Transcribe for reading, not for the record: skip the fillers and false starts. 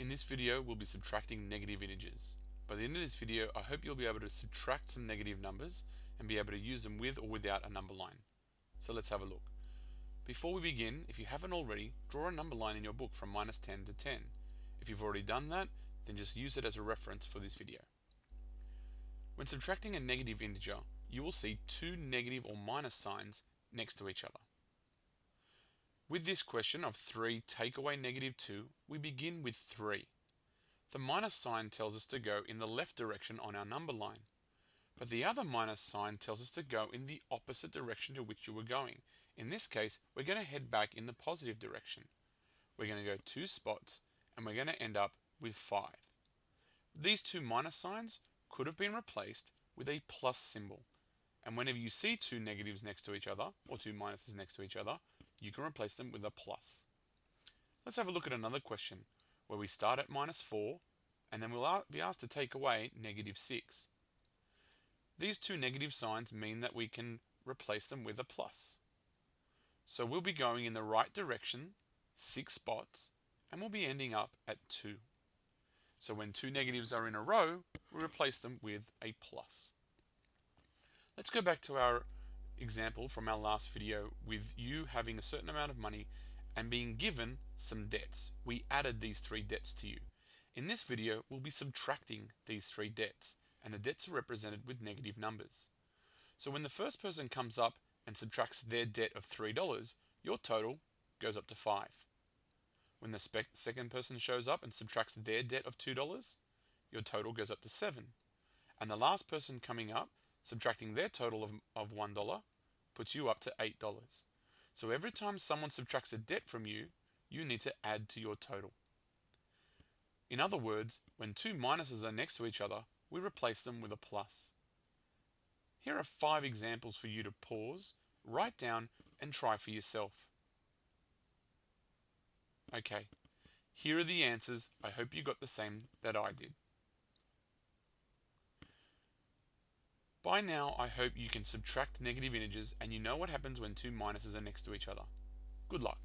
In this video, we'll be subtracting negative integers. By the end of this video, I hope you'll be able to subtract some negative numbers and be able to use them with or without a number line. So let's have a look. Before we begin, if you haven't already, draw a number line in your book from -10 to 10. If you've already done that, then just use it as a reference for this video. When subtracting a negative integer, you will see two negative or minus signs next to each other. With this question of 3 take away -2, we begin with 3. The minus sign tells us to go in the left direction on our number line, but the other minus sign tells us to go in the opposite direction to which you were going. In this case, we're going to head back in the positive direction. We're going to go 2 spots and we're going to end up with 5. These two minus signs could have been replaced with a plus symbol. And whenever you see two negatives next to each other, or two minuses next to each other, you can replace them with a plus. Let's have a look at another question where we start at -4 and then we'll be asked to take away -6. These two negative signs mean that we can replace them with a plus. So we'll be going in the right direction 6 spots and we'll be ending up at 2. So when two negatives are in a row, we replace them with a plus. Let's go back to our example from our last video with you having a certain amount of money and being given some debts. We added these 3 debts to you. In this video, we'll be subtracting these 3 debts, and the debts are represented with negative numbers. So when the first person comes up and subtracts their debt of $3, your total goes up to 5. When the second person shows up and subtracts their debt of $2, your total goes up to 7. And the last person coming up, subtracting their total of $1, puts you up to $8. So every time someone subtracts a debt from you, you need to add to your total. In other words, when two minuses are next to each other, we replace them with a plus. Here are 5 examples for you to pause, write down, and try for yourself. Okay, here are the answers. I hope you got the same that I did. By now, I hope you can subtract negative integers and you know what happens when two minuses are next to each other. Good luck.